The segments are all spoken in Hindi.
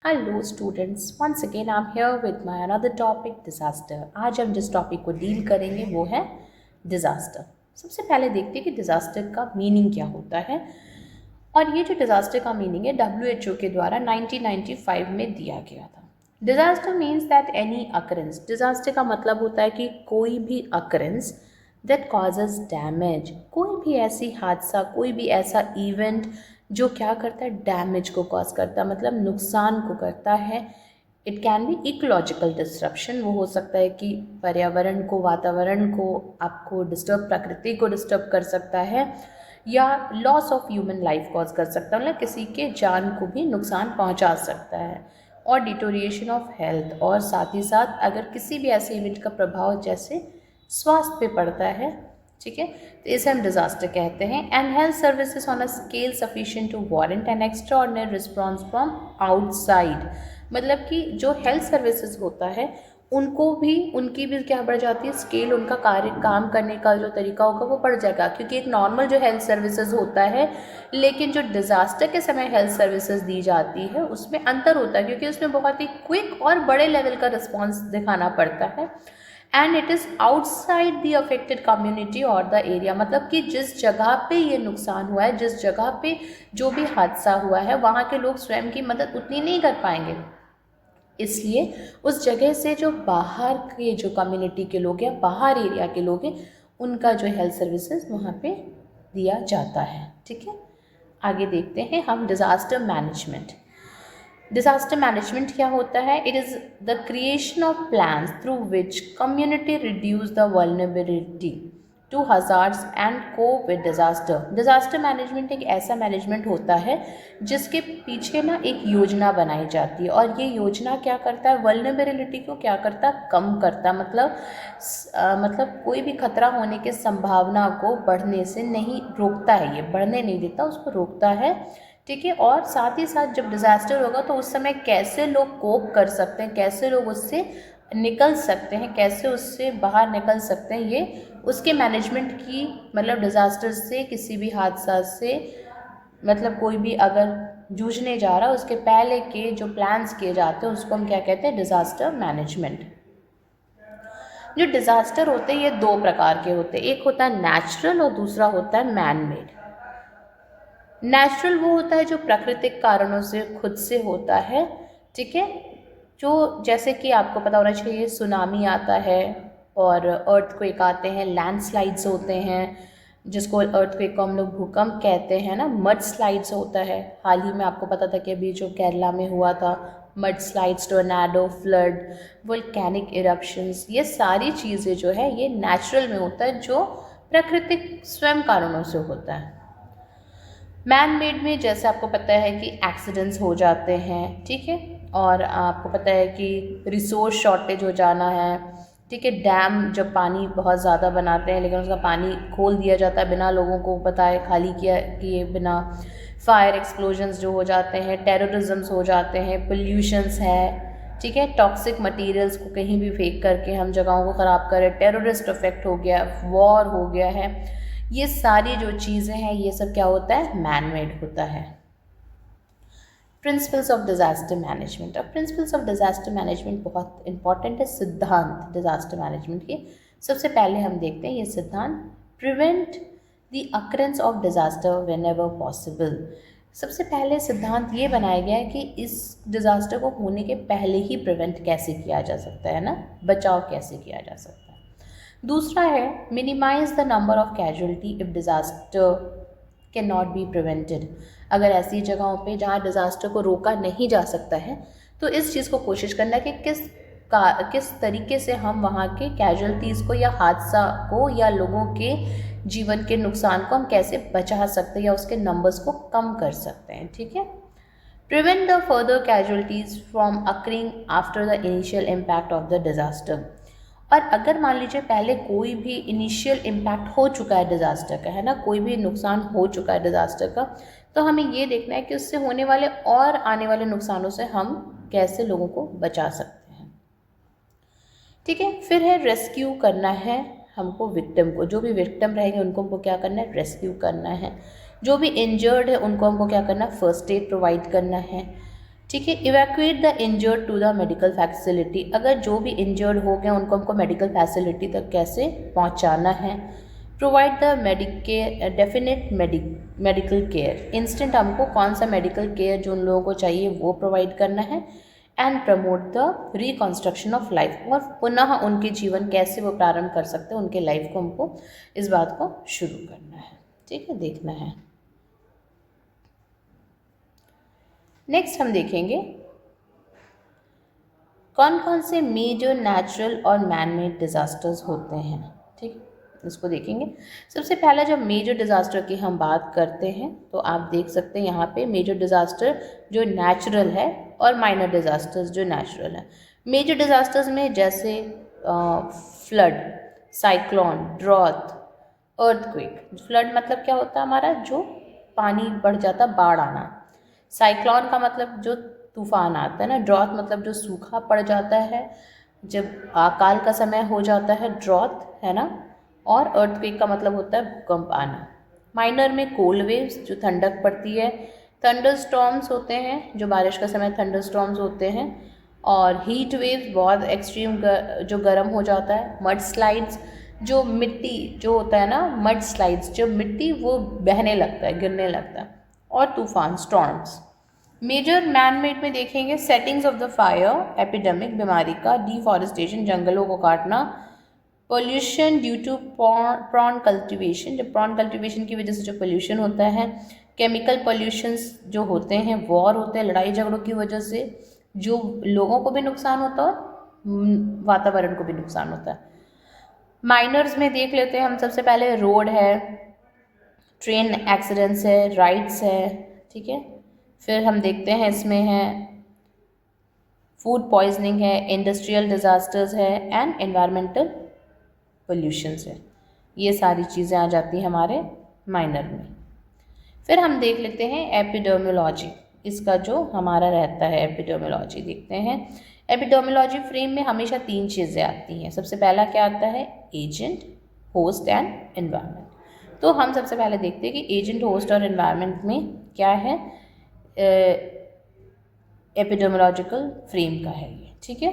Hello students, once again I am here with my another topic disaster. आज हम जिस टॉपिक को डील करेंगे वो है डिज़ास्टर। सबसे पहले देखते हैं कि डिज़ास्टर का मीनिंग क्या होता है। और ये जो डिज़ास्टर का मीनिंग है WHO के द्वारा 1995 में दिया गया था। Disaster means that any occurrence, disaster का मतलब होता है कि कोई भी अकरेंस दैट कॉजेज डैमेज, कोई भी ऐसी हादसा, कोई भी ऐसा इवेंट जो क्या करता है, डैमेज को कॉज करता है, मतलब नुकसान को करता है। It can be ecological disruption, वो हो सकता है कि पर्यावरण को, वातावरण को आपको डिस्टर्ब, प्रकृति को डिस्टर्ब कर सकता है, या loss of human life cause कर सकता है, मतलब किसी के जान को भी नुकसान पहुंचा सकता है, और डिटोरिएशन ऑफ हेल्थ, और साथ ही साथ अगर किसी भी ऐसे इवेंट का प्रभाव जैसे स्वास्थ्य पे पड़ता है, ठीक है, तो इसे हम डिज़ास्टर कहते हैं। And health services on a scale sufficient to warrant an extraordinary response from outside, मतलब कि जो हेल्थ सर्विसेज होता है उनकी भी क्या बढ़ जाती है, स्केल, उनका कार्य काम करने का जो तरीका होगा वो बढ़ जाएगा, क्योंकि एक नॉर्मल जो हेल्थ सर्विसेज होता है, लेकिन जो डिज़ास्टर के समय हेल्थ सर्विसेज दी जाती है उसमें अंतर होता है, क्योंकि उसमें बहुत ही क्विक और बड़े लेवल का रिस्पॉन्स दिखाना पड़ता है। And it is outside the affected community और द एरिया, मतलब कि जिस जगह पे ये नुकसान हुआ है, जिस जगह पे जो भी हादसा हुआ है, वहाँ के लोग स्वयं की मदद उतनी नहीं कर पाएंगे, इसलिए उस जगह से जो बाहर के जो कम्युनिटी के लोग हैं, बाहर एरिया के लोग हैं, उनका जो हेल्थ सर्विसेज वहाँ पे दिया जाता है। ठीक है, आगे देखते हैं हम डिज़ास्टर मैनेजमेंट। डिज़ास्टर मैनेजमेंट क्या होता है? It is the creation of plans through which community reduce the vulnerability to hazards and cope with disaster. Disaster management एक ऐसा मैनेजमेंट होता है जिसके पीछे ना एक योजना बनाई जाती है, और ये योजना क्या करता है, वल्नरेबिलिटी को क्या करता है, कम करता है, मतलब कोई भी खतरा होने की संभावना को बढ़ने से नहीं रोकता है, ये बढ़ने नहीं देता, उसको रोकता है। ठीक है, और साथ ही साथ जब डिज़ास्टर होगा तो उस समय कैसे लोग कोप कर सकते हैं, कैसे लोग उससे निकल सकते हैं, कैसे उससे बाहर निकल सकते हैं, ये उसके मैनेजमेंट की, मतलब डिज़ास्टर से, किसी भी हादसा से, मतलब कोई भी अगर जूझने जा रहा है उसके पहले के जो प्लान्स किए जाते हैं उसको हम क्या कहते हैं, डिज़ास्टर मैनेजमेंट। जो डिज़ास्टर होते हैं ये दो प्रकार के होते हैं, एक होता है नेचुरल और दूसरा होता है मैन मेड। नेचुरल वो होता है जो प्राकृतिक कारणों से खुद से होता है, ठीक है, जो जैसे कि आपको पता होना चाहिए, सुनामी आता है और अर्थक्वेक आते हैं, लैंडस्लाइड्स होते हैं, जिसको अर्थक्वेक को हम लोग भूकंप कहते हैं ना, मड स्लाइड्स होता है। हाल ही में आपको पता था कि अभी जो केरला में हुआ था, mud slides, tornado, flood, volcanic eruptions, ये सारी चीज़ें जो है ये नेचुरल में होता है, जो प्राकृतिक स्वयं कारणों से होता है। मैन मेड में जैसे आपको पता है कि एक्सीडेंट्स हो जाते हैं, ठीक है, और आपको पता है कि रिसोर्स शॉर्टेज हो जाना है, ठीक है, डैम जब पानी बहुत ज़्यादा बनाते हैं लेकिन उसका पानी खोल दिया जाता है बिना लोगों को बताए, खाली किए बिना, फायर एक्सप्लोजन्स जो हो जाते हैं, टेररिज्म्स हो जाते हैं, पोल्यूशंस है, ठीक है, टॉक्सिक मटेरियल्स को कहीं भी फेंक करके हम जगहों को ख़राब करें, टेररिस्ट अफेक्ट हो गया, वॉर हो गया है, ये सारी जो चीज़ें हैं ये सब क्या होता है, मैन मेड होता है। Principles of disaster management. अब प्रिंसिपल्स ऑफ डिज़ास्टर मैनेजमेंट बहुत इंपॉर्टेंट है, सिद्धांत डिज़ास्टर मैनेजमेंट के। सबसे पहले हम देखते हैं ये सिद्धांत, prevent the occurrence of disaster when ever possible. सबसे पहले सिद्धांत ये बनाया गया है कि इस डिज़ास्टर को होने के पहले ही प्रिवेंट कैसे किया जा सकता है ना, बचाव कैसे किया जा सकता है। दूसरा है minimise the number of casualty if disaster can not be prevented. अगर ऐसी जगहों पे जहाँ डिज़ास्टर को रोका नहीं जा सकता है तो इस चीज़ को कोशिश करना कि किस तरीके से हम वहाँ के कैजुअलिटीज़ को या हादसा को या लोगों के जीवन के नुकसान को हम कैसे बचा सकते हैं या उसके नंबर्स को कम कर सकते हैं। ठीक है, prevent the further casualties from occurring after the initial impact of the disaster. और अगर मान लीजिए पहले कोई भी इनिशियल इम्पैक्ट हो चुका है डिज़ास्टर का, है ना, कोई भी नुकसान हो चुका है डिज़ास्टर का, तो हमें ये देखना है कि उससे होने वाले और आने वाले नुकसानों से हम कैसे लोगों को बचा सकते हैं। ठीक है, फिर है रेस्क्यू करना है हमको विक्टिम को, जो भी विक्टिम रहेंगे उनको हमको क्या करना है, रेस्क्यू करना है। जो भी इंजर्ड है उनको हमको क्या करना है, फर्स्ट एड प्रोवाइड करना है। ठीक है। Evacuate the injured to the medical facility, अगर जो भी इंजर्ड हो गए उनको हमको मेडिकल फैसिलिटी तक कैसे पहुंचाना है। Provide the definite medical care, instant हमको कौन सा मेडिकल केयर जो उन लोगों को चाहिए वो प्रोवाइड करना है। And promote the reconstruction of life, और पुनः उनके जीवन कैसे वो प्रारंभ कर सकते हैं, उनके लाइफ को हमको इस बात को शुरू करना है। ठीक है, देखना है। नेक्स्ट हम देखेंगे कौन कौन से मेजर नेचुरल और मैन मेड डिज़ास्टर्स होते हैं। ठीक है, इसको देखेंगे। सबसे पहला जब मेजर डिज़ास्टर की हम बात करते हैं तो आप देख सकते हैं यहाँ पे मेजर डिज़ास्टर जो नेचुरल है और माइनर डिज़ास्टर्स जो नेचुरल है। मेजर डिज़ास्टर्स में जैसे flood, cyclone, drought, earthquake. Flood मतलब क्या होता है हमारा, जो पानी बढ़ जाता, बाढ़ आना। साइक्लोन का मतलब जो तूफान आता है ना। ड्रॉथ मतलब जो सूखा पड़ जाता है, जब अकाल का समय हो जाता है, ड्रॉथ है ना। और अर्थक्वेक का मतलब होता है भूकंप आना। माइनर में कोल्ड वेव्स जो ठंडक पड़ती है, थंडर स्टॉर्म्स होते हैं जो बारिश का समय थंडर स्टॉर्म्स होते हैं, और हीट वेव्स बहुत एक्सट्रीम जो गर्म हो जाता है। मड स्लाइड्स, जो मिट्टी जो होता है ना, मड स्लाइड्स, जो मिट्टी वो बहने लगता है, गिरने लगता है। और तूफान, स्टॉर्म्स। मेजर मैन मेड में देखेंगे settings of the fire, epidemic, बीमारी का, डिफॉरेस्टेशन, जंगलों को काटना, pollution due to prawn cultivation, जब प्रॉन कल्टिवेशन की वजह से जो पोल्यूशन होता है, केमिकल पोल्यूशंस जो होते हैं, वॉर होते हैं, लड़ाई झगड़ों की वजह से जो लोगों को भी नुकसान होता है और वातावरण को भी नुकसान होता है। माइनर्स में देख लेते हैं हम। सबसे पहले रोड है, ट्रेन एक्सीडेंट्स है, राइड्स है। ठीक है, फिर हम देखते हैं इसमें है फूड पॉइजनिंग है, इंडस्ट्रियल डिज़ास्टर्स है, एंड एनवायरमेंटल पोल्यूशंस है। ये सारी चीज़ें आ जाती हैं हमारे माइनर में। फिर हम देख लेते हैं एपिडेमियोलॉजी, इसका जो हमारा रहता है एपिडेमियोलॉजी देखते हैं। एपिडेमियोलॉजी फ्रेम में हमेशा 3 चीज़ें आती हैं। सबसे पहला क्या आता है, एजेंट, होस्ट एंड एनवायरनमेंट। तो हम सबसे पहले देखते हैं कि एजेंट, होस्ट और एनवायरनमेंट में क्या है, एपिडेमियोलॉजिकल फ्रेम का है ये। ठीक है,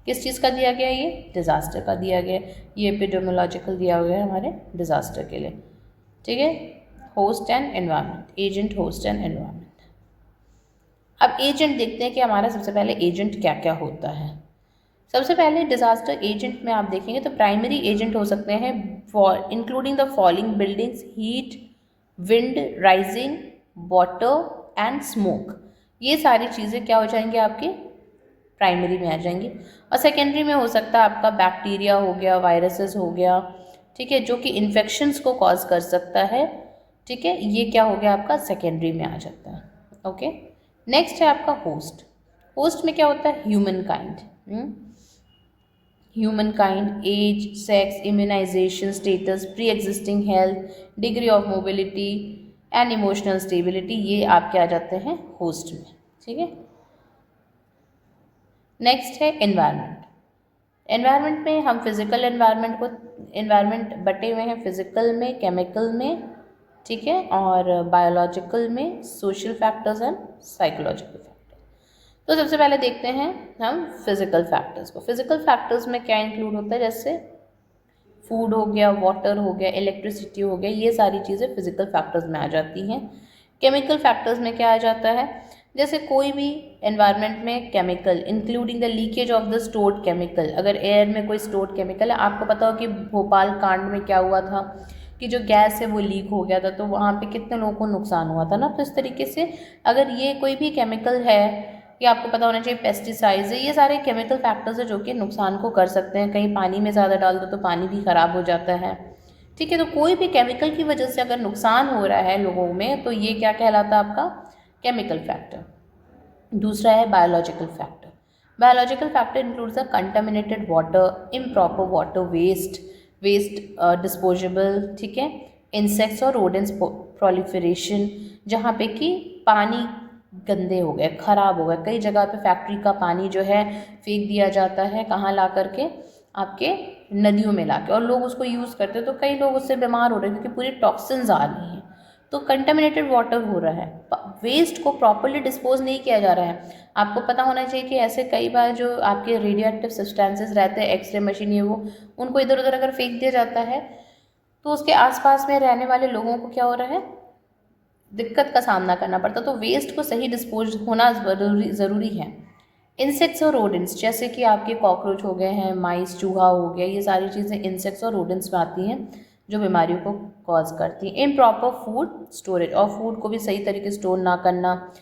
किस चीज़ का दिया गया, ये डिज़ास्टर का दिया गया। ये एपिडेमियोलॉजिकल दिया गया है हमारे डिज़ास्टर के लिए। ठीक है, host and environment, agent, host and environment. अब एजेंट देखते हैं कि हमारा सबसे पहले एजेंट क्या क्या होता है। सबसे पहले डिज़ास्टर एजेंट में आप देखेंगे तो प्राइमरी एजेंट हो सकते हैं for including the falling buildings, heat, wind, rising water and smoke. ये सारी चीज़ें क्या हो जाएंगी, आपके प्राइमरी में आ जाएंगी। और सेकेंडरी में हो सकता है आपका बैक्टीरिया हो गया, वायरसेस हो गया। ठीक है, जो कि इन्फेक्शंस को कॉज कर सकता है। ठीक है, ये क्या हो गया आपका सेकेंडरी में आ जाता है। ओके, नेक्स्ट है आपका होस्ट। होस्ट में क्या होता है, human kind. Human kind, age, sex, immunisation status, pre existing health, degree of mobility and emotional stability, ये आपके आ जाते हैं होस्ट में। ठीक है, नेक्स्ट है एनवायरनमेंट। एनवायरनमेंट में हम फिजिकल एनवायरनमेंट को, एनवायरनमेंट बटे हुए हैं फिजिकल में, केमिकल में, ठीक है, और बायोलॉजिकल में, social factors and psychological factors. तो सबसे पहले देखते हैं हम फिजिकल फैक्टर्स को। फिजिकल फैक्टर्स में क्या इंक्लूड होता है, जैसे फूड हो गया, वाटर हो गया, इलेक्ट्रिसिटी हो गया, ये सारी चीज़ें फिजिकल फैक्टर्स में आ जाती हैं। केमिकल फैक्टर्स में क्या आ जाता है, जैसे कोई भी एनवायरनमेंट में chemical including the leakage of the stored chemical, अगर एयर में कोई स्टोर्ड केमिकल है, आपको पता हो कि भोपाल कांड में क्या हुआ था कि जो गैस है वो लीक हो गया था, तो वहाँ पे कितने लोगों को नुकसान हुआ था ना। तो इस तरीके से अगर ये कोई भी केमिकल है, ये आपको पता होना चाहिए, पेस्टिसाइड्स है, ये सारे केमिकल फैक्टर्स है जो कि नुकसान को कर सकते हैं। कहीं पानी में ज़्यादा डाल दो तो पानी भी ख़राब हो जाता है। ठीक है, तो कोई भी केमिकल की वजह से अगर नुकसान हो रहा है लोगों में, तो ये क्या कहलाता है आपका केमिकल फैक्टर। दूसरा है biological factor. Biological factor includes the contaminated water, improper water waste disposable, ठीक है, इंसेक्ट्स और रोडेंट्स प्रोलिफरेशन, जहाँ पे कि पानी गंदे हो गए, ख़राब हो गए। कई जगह पे फैक्ट्री का पानी जो है फेंक दिया जाता है, कहाँ ला करके, आपके नदियों में ला के, और लोग उसको यूज़ करते हैं, तो कई लोग उससे बीमार हो रहे हैं क्योंकि पूरी टॉक्सिन्स आ रही हैं। तो कंटेमिनेटेड वाटर हो रहा है, वेस्ट को प्रॉपरली डिस्पोज नहीं किया जा रहा है। आपको पता होना चाहिए कि ऐसे कई बार जो आपके रेडियो एक्टिव सब्सटेंसेस रहते हैं, एक्सरे मशीन ये वो, उनको इधर उधर अगर फेंक दिया जाता है तो उसके आसपास में रहने वाले लोगों को क्या हो रहा है, दिक्कत का सामना करना पड़ता। तो वेस्ट को सही डिस्पोज होना ज़रूरी है। इंसेक्ट्स और रोडेंट्स, जैसे कि आपके कॉकरोच हो गए हैं, माइस, चूहा हो गया, ये सारी चीज़ें इंसेक्ट्स और रोडेंट्स में आती हैं जो बीमारियों को कॉज करती हैं। इम्प्रॉपर फूड स्टोरेज, और फूड को भी सही तरीके से स्टोर ना करना।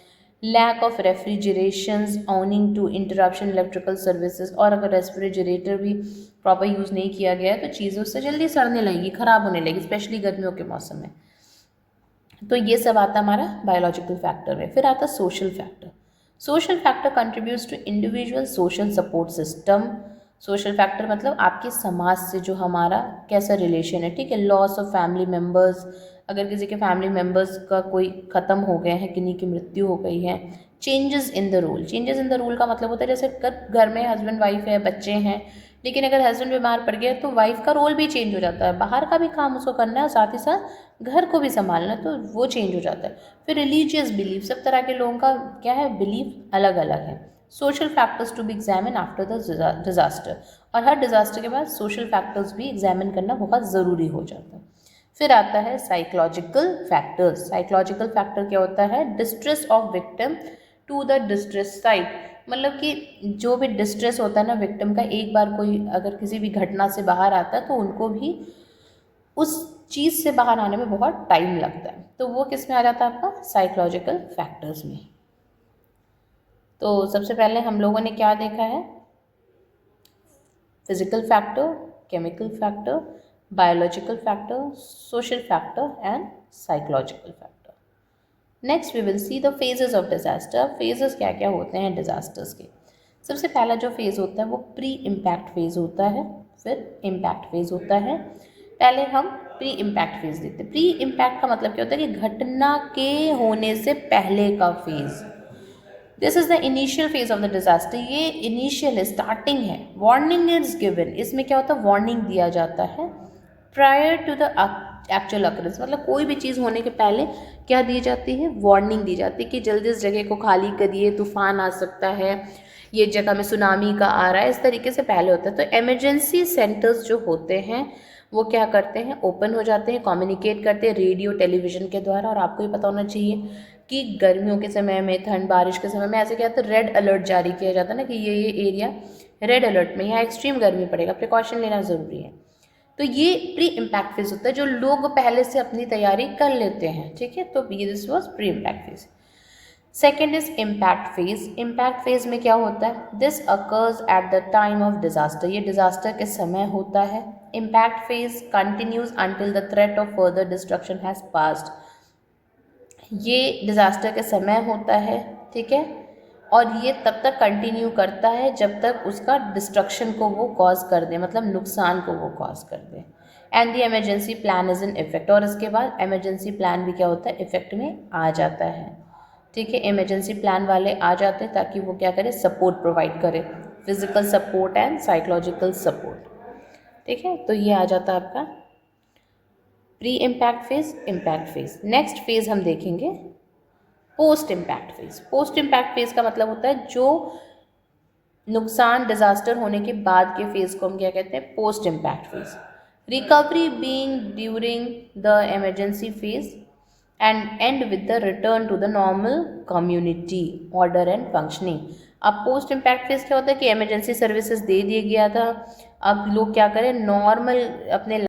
Lack of refrigerations owing to interruption electrical services, और अगर रेफ्रिजरेटर भी प्रॉपर यूज़ नहीं किया गया है तो चीज़ें उससे जल्दी सड़ने लगेगी, ख़राब होने लगेगी, स्पेशली गर्मियों के मौसम में। तो ये सब आता है हमारा बायोलॉजिकल फैक्टर में। फिर आता है social factor. Social factor contributes to individual social support system. Social factor मतलब आपके समाज से जो हमारा कैसा रिलेशन है, ठीक है। लॉस ऑफ फैमिली मेम्बर्स, अगर किसी के फैमिली मेम्बर्स का कोई ख़त्म हो गया है, किन्हीं की मृत्यु हो गई है। Changes in the role, changes in the role का मतलब होता है जैसे घर में हस्बैंड वाइफ है, बच्चे हैं, लेकिन अगर हस्बैंड बीमार पड़ गया तो वाइफ का रोल भी चेंज हो जाता है, बाहर का भी काम उसको करना है, साथ ही साथ घर को भी संभालना है, तो वो चेंज हो जाता है। फिर रिलीजियस बिलीफ, सब तरह के लोगों का क्या है, बिलीफ अलग अलग है। Social factors to be examine after the disaster, और हर डिजास्टर के बाद सोशल फैक्टर्स भी एग्जामिन करना बहुत ज़रूरी हो जाता है। फिर आता है साइकोलॉजिकल फैक्टर्स। साइकोलॉजिकल फैक्टर क्या होता है, distress of victim to the distress site, मतलब कि जो भी डिस्ट्रेस होता है ना विक्टिम का, एक बार कोई अगर किसी भी घटना से बाहर आता है तो उनको भी उस चीज़ से बाहर आने में बहुत टाइम लगता है, तो वो किस में आ जाता है आपका, साइकोलॉजिकल फैक्टर्स में। तो सबसे पहले हम लोगों ने क्या देखा है, physical factor, chemical factor, biological factor, social factor and psychological factor. Next we will see the phases of disaster. Phases क्या क्या होते हैं डिजास्टर्स के। सबसे पहला जो फेज़ होता है वो प्री इम्पैक्ट फेज़ होता है, फिर इम्पैक्ट फेज़ होता है। पहले हम प्री इम्पैक्ट फेज़ देखते हैं। प्री इम्पैक्ट का मतलब क्या होता है कि घटना के होने से पहले का phase. This is the initial phase of the disaster, ये इनिशियल है, स्टार्टिंग है। वार्निंग इज गिवन, इसमें क्या होता है, वार्निंग दिया जाता है। Prior to the actual occurrence, मतलब कोई भी चीज़ होने के पहले क्या दी जाती है, वार्निंग दी जाती है कि जल्दी इस जगह को खाली करिए, तूफान आ सकता है, ये जगह में सुनामी का आ रहा है, इस तरीके से पहले होता है। तो इमरजेंसी सेंटर्स जो होते हैं वो क्या करते हैं, ओपन हो जाते हैं, कम्युनिकेट करते हैं रेडियो टेलीविज़न के द्वारा। और आपको ये पता होना चाहिए कि गर्मियों के समय में, ठंड बारिश के समय में ऐसे क्या होता है, रेड अलर्ट जारी किया जाता है ना कि ये एरिया रेड अलर्ट में, यहाँ एक्सट्रीम गर्मी पड़ेगा, प्रिकॉशन लेना ज़रूरी है। तो ये प्री इम्पैक्ट फेज होता है, जो लोग पहले से अपनी तैयारी कर लेते हैं, ठीक है। तो ये this was pre impact phase. Second is impact phase. Impact phase में क्या होता है, this occurs at the time of disaster, ये डिजास्टर के समय होता है। Impact phase continues until the threat of further destruction has passed, ये डिजास्टर के समय होता है, ठीक है, और ये तब तक कंटिन्यू करता है जब तक उसका डिस्ट्रक्शन को वो कॉज कर दे, मतलब नुकसान को वो कॉज कर दे। And the emergency plan is in effect, और इसके बाद इमरजेंसी प्लान भी क्या होता है, इफेक्ट में आ जाता है, ठीक है। इमरजेंसी प्लान वाले आ जाते हैं ताकि वो क्या करे, सपोर्ट प्रोवाइड करे, physical support and psychological support, ठीक है। तो ये आ जाता है आपका pre impact phase, impact phase. Next phase हम देखेंगे post impact phase. Post impact phase का मतलब होता है जो नुकसान डिजास्टर होने के बाद के फेज को हम क्या कहते हैं, post impact phase. Recovery being during the emergency phase and and with the return to the normal community order and functioning. अब पोस्ट इम्पैक्ट फेज क्या होता है कि इमरजेंसी सर्विसेज दे दिया गया था, अब लोग क्या करें, नॉर्मल अपने